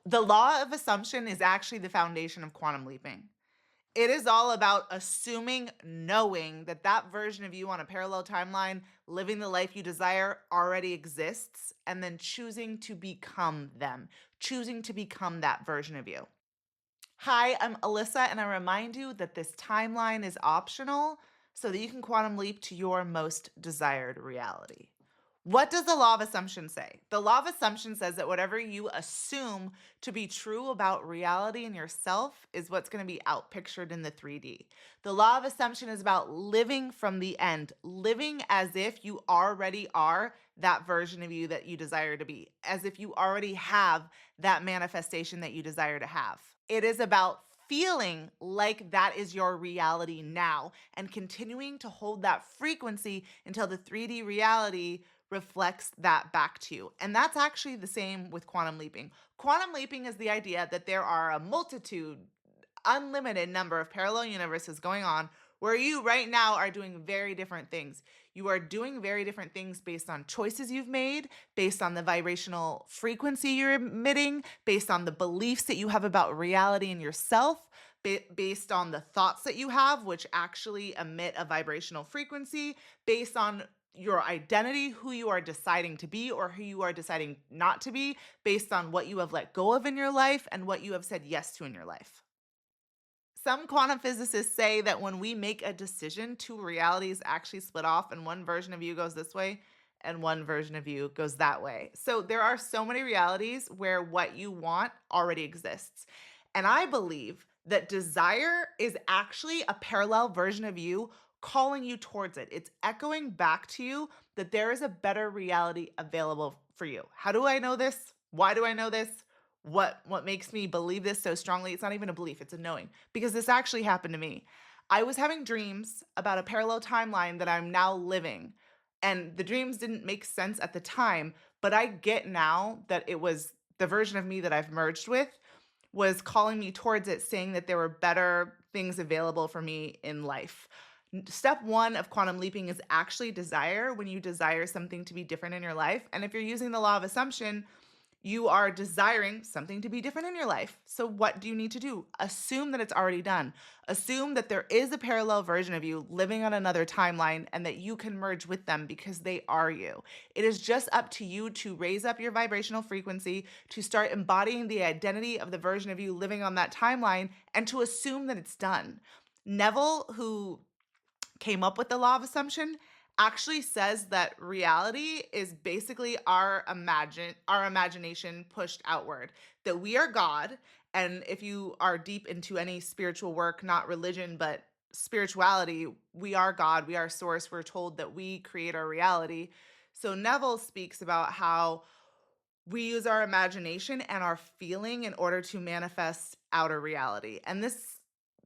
The law of assumption is actually the foundation of quantum leaping. It is all about assuming, knowing that that version of you on a parallel timeline, living the life you desire, already exists, and then choosing to become them, choosing to become that version of you. Hi, I'm Alyssa, and I remind you that this timeline is optional so that you can quantum leap to your most desired reality. What does the law of assumption say? The law of assumption says that whatever you assume to be true about reality and yourself is what's going to be outpictured in the 3D. The law of assumption is about living from the end, living as if you already are that version of you that you desire to be, as if you already have that manifestation that you desire to have. It is about feeling like that is your reality now and continuing to hold that frequency until the 3D reality reflects that back to you. And that's actually the same with quantum leaping. Quantum leaping is the idea that there are a multitude, unlimited number of parallel universes going on where you right now are doing very different things. You are doing very different things based on choices you've made, based on the vibrational frequency you're emitting, based on the beliefs that you have about reality and yourself, based on the thoughts that you have, which actually emit a vibrational frequency, based on your identity, who you are deciding to be or who you are deciding not to be, based on what you have let go of in your life and what you have said yes to in your life. Some quantum physicists say that when we make a decision, two realities actually split off, and one version of you goes this way and one version of you goes that way. So there are so many realities where what you want already exists. And I believe that desire is actually a parallel version of you calling you towards it. It's echoing back to you that there is a better reality available for you. How do I know this? Why do I know this? What makes me believe this so strongly? It's not even a belief, it's a knowing, because this actually happened to me. I was having dreams about a parallel timeline that I'm now living, and the dreams didn't make sense at the time, but I get now that it was the version of me that I've merged with was calling me towards it, saying that there were better things available for me in life. Step one of quantum leaping is actually desire, when you desire something to be different in your life. And if you're using the law of assumption, you are desiring something to be different in your life. So, what do you need to do? Assume that it's already done. Assume that there is a parallel version of you living on another timeline and that you can merge with them because they are you. It is just up to you to raise up your vibrational frequency, to start embodying the identity of the version of you living on that timeline, and to assume that it's done. Neville, who came up with the law of assumption, actually says that reality is basically our imagination pushed outward, that we are God. And if you are deep into any spiritual work, not religion but spirituality, we are God, we are source, we're told that we create our reality. So Neville speaks about how we use our imagination and our feeling in order to manifest outer reality. And this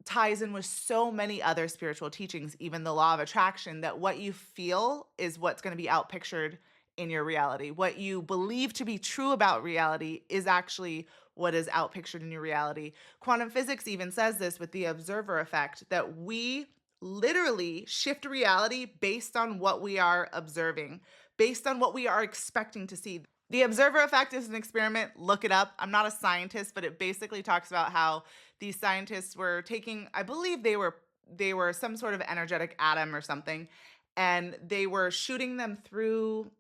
ties in with so many other spiritual teachings, even the law of attraction, that what you feel is what's going to be outpictured in your reality. What you believe to be true about reality is actually what is outpictured in your reality. Quantum physics even says this with the observer effect, that we literally shift reality based on what we are observing, based on what we are expecting to see. The observer effect is an experiment. Look it up. I'm not a scientist, but it basically talks about how these scientists were taking, I believe they were some sort of energetic atom or something, and they were shooting them through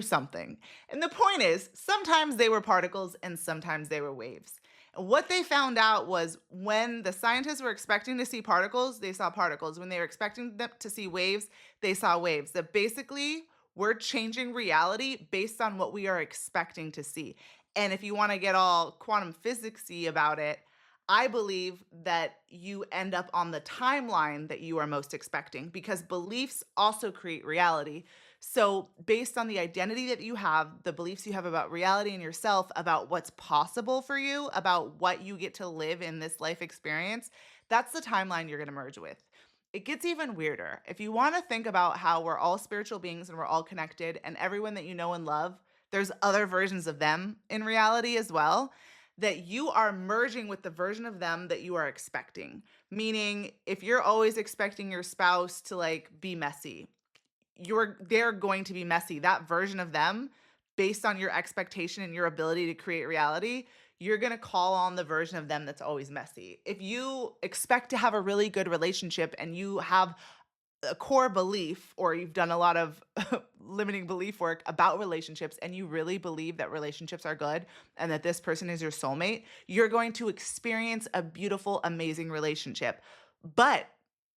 something. And the point is, sometimes they were particles and sometimes they were waves. And what they found out was when the scientists were expecting to see particles, they saw particles. When they were expecting them to see waves, they saw waves. That basically we're changing reality based on what we are expecting to see. And if you want to get all quantum physicsy about it, I believe that you end up on the timeline that you are most expecting because beliefs also create reality. So, based on the identity that you have, the beliefs you have about reality and yourself, about what's possible for you, about what you get to live in this life experience, that's the timeline you're going to merge with. It gets even weirder. If you want to think about how we're all spiritual beings and we're all connected, and everyone that you know and love, there's other versions of them in reality as well, that you are merging with the version of them that you are expecting. Meaning, if you're always expecting your spouse to like be messy, they're going to be messy. That version of them based on your expectation and your ability to create reality, you're going to call on the version of them that's always messy. If you expect to have a really good relationship and you have a core belief, or you've done a lot of limiting belief work about relationships and you really believe that relationships are good and that this person is your soulmate, you're going to experience a beautiful, amazing relationship. But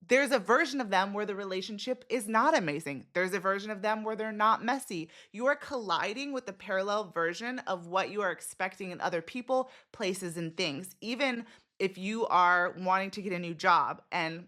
there's a version of them where the relationship is not amazing. There's a version of them where they're not messy. You are colliding with the parallel version of what you are expecting in other people, places, and things. Even if you are wanting to get a new job, and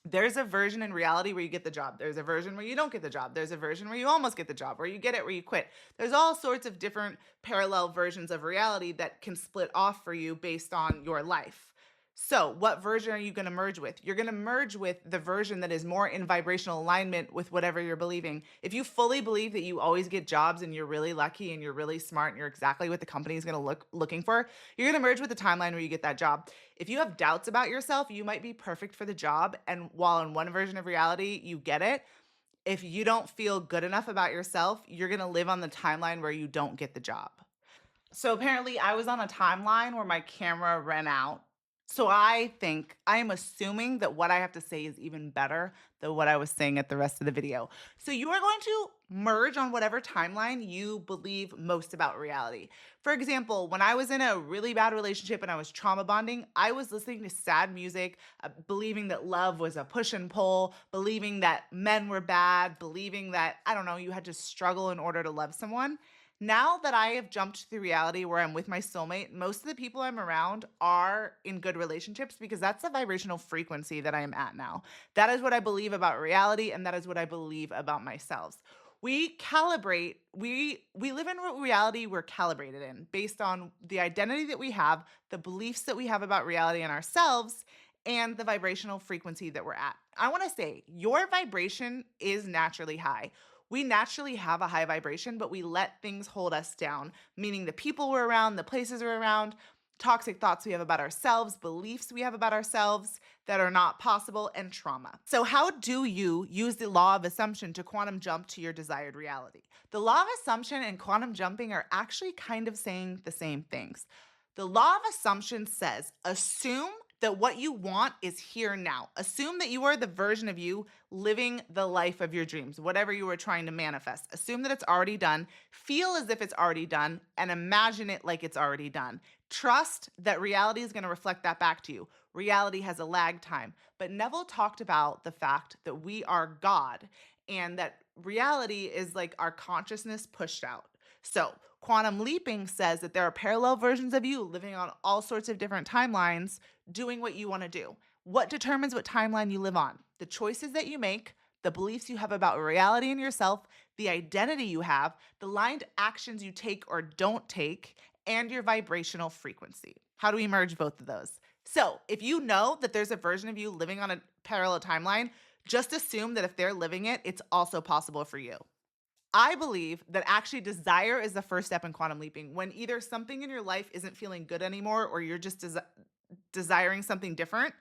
there's a version in reality where you get the job. There's a version where you don't get the job. There's a version where you almost get the job, where you get it, where you quit. There's all sorts of different parallel versions of reality that can split off for you based on your life. So, what version are you going to merge with? You're going to merge with the version that is more in vibrational alignment with whatever you're believing. If you fully believe that you always get jobs and you're really lucky and you're really smart and you're exactly what the company is going to looking for, you're going to merge with the timeline where you get that job. If you have doubts about yourself, you might be perfect for the job. And while in one version of reality, you get it, if you don't feel good enough about yourself, you're going to live on the timeline where you don't get the job. So apparently, I was on a timeline where my camera ran out. So I am assuming that what I have to say is even better than what I was saying at the rest of the video. So you are going to merge on whatever timeline you believe most about reality. For example, when I was in a really bad relationship and I was trauma bonding, I was listening to sad music, believing that love was a push and pull, believing that men were bad, believing that, I don't know, you had to struggle in order to love someone. Now that I have jumped to the reality where I'm with my soulmate, most of the people I'm around are in good relationships because that's the vibrational frequency that I am at now. That is what I believe about reality and that is what I believe about myself. We calibrate, we live in what reality we're calibrated in based on the identity that we have, the beliefs that we have about reality and ourselves, and the vibrational frequency that we're at. I want to say your vibration is naturally high. We naturally have a high vibration, but we let things hold us down, meaning the people we're around, the places we're around, toxic thoughts we have about ourselves, beliefs we have about ourselves that are not possible, and trauma. So, how do you use the law of assumption to quantum jump to your desired reality? The law of assumption and quantum jumping are actually kind of saying the same things. The law of assumption says assume that what you want is here now. Assume that you are the version of you living the life of your dreams, whatever you were trying to manifest. Assume that it's already done. Feel as if it's already done and imagine it like it's already done. Trust that reality is going to reflect that back to you. Reality has a lag time. But Neville talked about the fact that we are God and that reality is like our consciousness pushed out. So, quantum leaping says that there are parallel versions of you living on all sorts of different timelines doing what you want to do. What determines what timeline you live on? The choices that you make, the beliefs you have about reality and yourself, the identity you have, the lined actions you take or don't take, and your vibrational frequency. How do we merge both of those? So, if you know that there's a version of you living on a parallel timeline, just assume that if they're living it, it's also possible for you. I believe that actually desire is the first step in quantum leaping. When either something in your life isn't feeling good anymore or you're just desiring something different,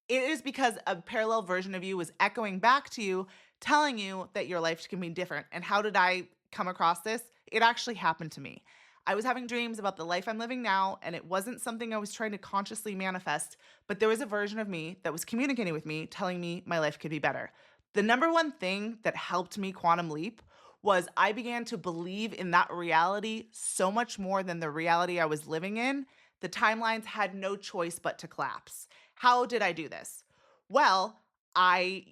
it is because a parallel version of you is echoing back to you, telling you that your life can be different. And how did I come across this? It actually happened to me. I was having dreams about the life I'm living now, and it wasn't something I was trying to consciously manifest, but there was a version of me that was communicating with me, telling me my life could be better. The number one thing that helped me quantum leap was I began to believe in that reality so much more than the reality I was living in. The timelines had no choice but to collapse. How did I do this? Well, I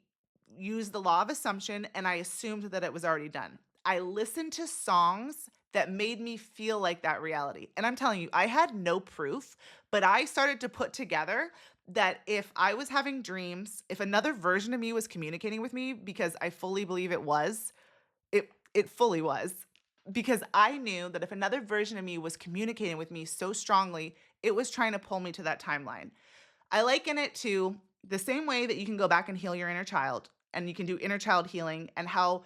used the law of assumption and I assumed that it was already done. I listened to songs that made me feel like that reality. And I'm telling you, I had no proof, but I started to put together that if I was having dreams, if another version of me was communicating with me, because I fully believe it fully was, because I knew that if another version of me was communicating with me so strongly, it was trying to pull me to that timeline. I liken it to the same way that you can go back and heal your inner child and you can do inner child healing, and how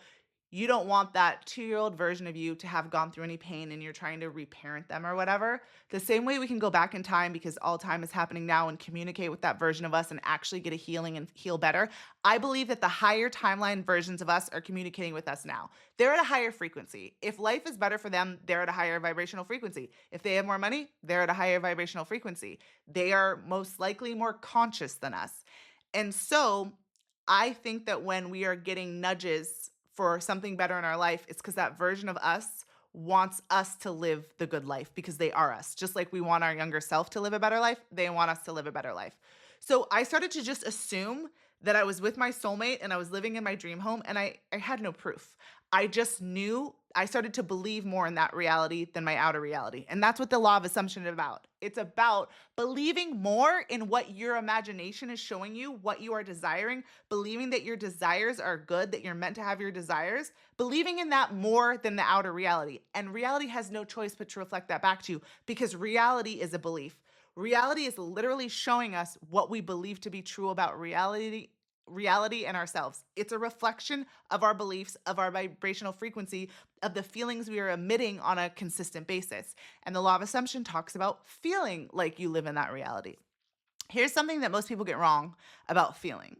You don't want that 2-year-old version of you to have gone through any pain and you're trying to reparent them or whatever. The same way we can go back in time because all time is happening now and communicate with that version of us and actually get a healing and heal better. I believe that the higher timeline versions of us are communicating with us now. They're at a higher frequency. If life is better for them, they're at a higher vibrational frequency. If they have more money, they're at a higher vibrational frequency. They are most likely more conscious than us. And so I think that when we are getting nudges for something better in our life, it's because that version of us wants us to live the good life because they are us. Just like we want our younger self to live a better life, they want us to live a better life. So I started to just assume that I was with my soulmate and I was living in my dream home and I had no proof. I just knew I started to believe more in that reality than my outer reality. And that's what the law of assumption is about. It's about believing more in what your imagination is showing you, what you are desiring, believing that your desires are good, that you're meant to have your desires, believing in that more than the outer reality. And reality has no choice but to reflect that back to you because reality is a belief. Reality is literally showing us what we believe to be true about reality and ourselves. It's a reflection of our beliefs, of our vibrational frequency, of the feelings we are emitting on a consistent basis. And the law of assumption talks about feeling like you live in that reality. Here's something that most people get wrong about feeling.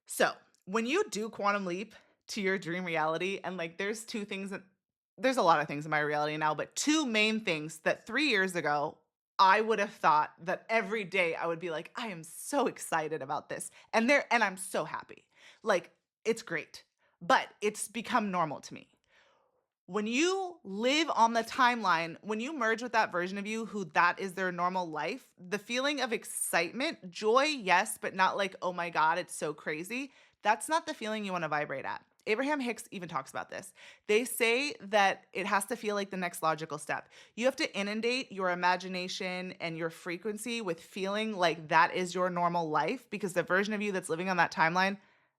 So, when you do quantum leap to your dream reality, and like there's a lot of things in my reality now, but two main things that 3 years ago, I would have thought that every day I would be like, I am so excited about this. And I'm so happy. Like, it's great. But it's become normal to me. When you live on the timeline, when you merge with that version of you who that is their normal life, the feeling of excitement, joy, yes, but not like, oh my God, it's so crazy. That's not the feeling you want to vibrate at. Abraham Hicks even talks about this. They say that it has to feel like the next logical step. You have to inundate your imagination and your frequency with feeling like that is your normal life because the version of you that's living on that timeline,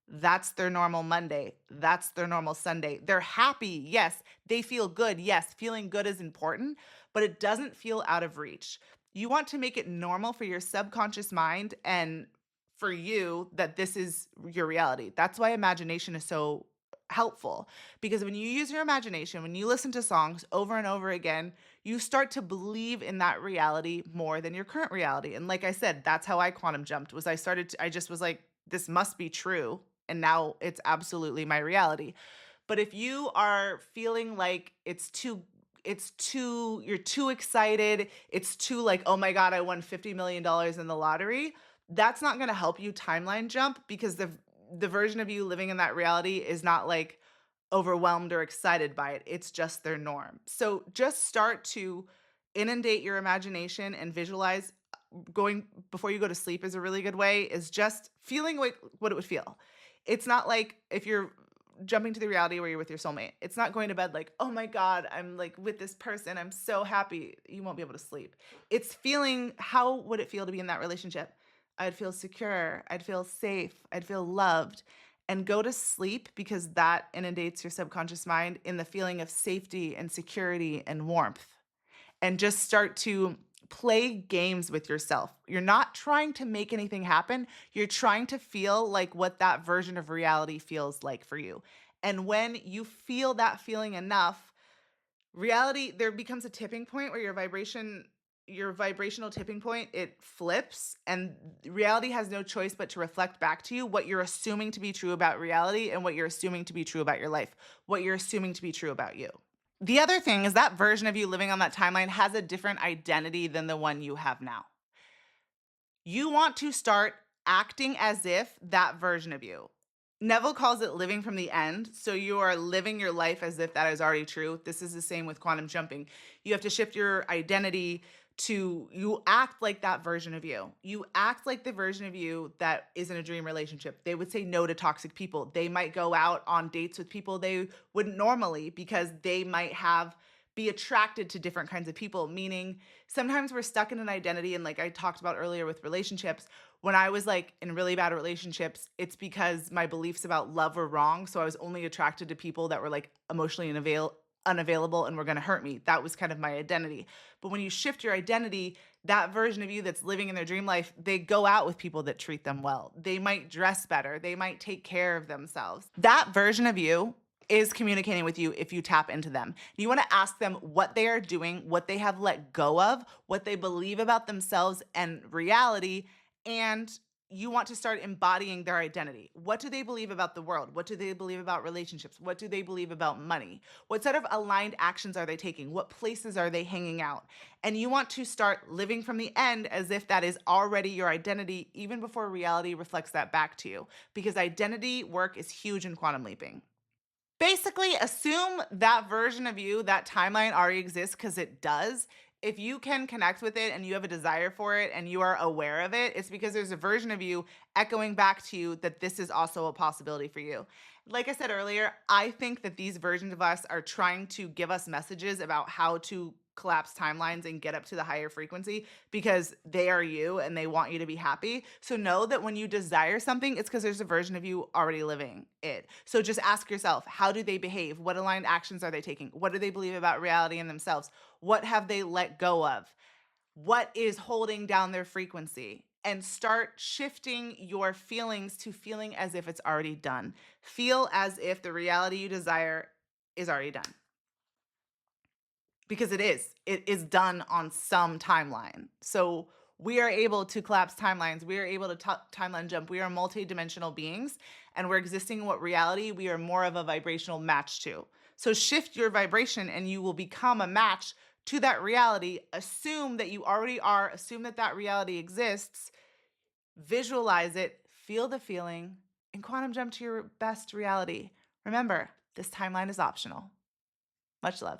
that's their normal Monday. That's their normal Sunday. They're happy. Yes. They feel good. Yes. Feeling good is important, but it doesn't feel out of reach. You want to make it normal for your subconscious mind and for you that this is your reality. That's why imagination is so helpful because when you use your imagination, when you listen to songs over and over again, you start to believe in that reality more than your current reality. And like I said, that's how I quantum jumped was I just was like, this must be true. And now it's absolutely my reality. But if you are feeling like you're too excited, it's too like, oh my God, I won $50 million in the lottery, that's not going to help you timeline jump because the version of you living in that reality is not like overwhelmed or excited by it. It's just their norm. So just start to inundate your imagination and visualize going before you go to sleep is a really good way is just feeling like what it would feel. It's not like if you're jumping to the reality where you're with your soulmate. It's not going to bed like, "Oh my god, I'm like with this person. I'm so happy." You won't be able to sleep. It's feeling how would it feel to be in that relationship? I'd feel secure, I'd feel safe, I'd feel loved. And go to sleep because that inundates your subconscious mind in the feeling of safety and security and warmth and just start to play games with yourself. You're not trying to make anything happen. You're trying to feel like what that version of reality feels like for you. And when you feel that feeling enough, reality there becomes a tipping point where your vibrational tipping point it flips and reality has no choice but to reflect back to you what you're assuming to be true about reality and what you're assuming to be true about your life, what you're assuming to be true about you. The other thing is that version of you living on that timeline has a different identity than the one you have now. You want to start acting as if that version of you. Neville calls it living from the end. So you are living your life as if that is already true. This is the same with quantum jumping. You have to shift your identity to you act like that version of you. You act like the version of you that is in a dream relationship. They would say no to toxic people. They might go out on dates with people they wouldn't normally because they might be attracted to different kinds of people, meaning sometimes we're stuck in an identity. And like I talked about earlier with relationships, when I was like in really bad relationships, it's because my beliefs about love were wrong. So I was only attracted to people that were like emotionally unavailable and were going to hurt me. That was kind of my identity. But when you shift your identity, that version of you that's living in their dream life, they go out with people that treat them well. They might dress better. They might take care of themselves. That version of you is communicating with you if you tap into them. You want to ask them what they are doing, what they have let go of, what they believe about themselves and reality, and you want to start embodying their identity. What do they believe about the world? What do they believe about relationships? What do they believe about money? What set of aligned actions are they taking? What places are they hanging out? And you want to start living from the end as if that is already your identity, even before reality reflects that back to you. Because identity work is huge in quantum leaping. Basically, assume that version of you, that timeline already exists because it does. If you can connect with it and you have a desire for it and you are aware of it, it's because there's a version of you echoing back to you that this is also a possibility for you. Like I said earlier, I think that these versions of us are trying to give us messages about how to collapse timelines and get up to the higher frequency because they are you and they want you to be happy. So know that when you desire something, it's because there's a version of you already living it. So just ask yourself, how do they behave? What aligned actions are they taking? What do they believe about reality and themselves? What have they let go of? What is holding down their frequency? And start shifting your feelings to feeling as if it's already done. Feel as if the reality you desire is already done because it is. It is done on some timeline. So we are able to collapse timelines. We are able to timeline jump. We are multidimensional beings and we're existing in what reality we are more of a vibrational match to. So shift your vibration and you will become a match to that reality. Assume that you already are. Assume that that reality exists. Visualize it. Feel the feeling and quantum jump to your best reality. Remember, this timeline is optional. Much love.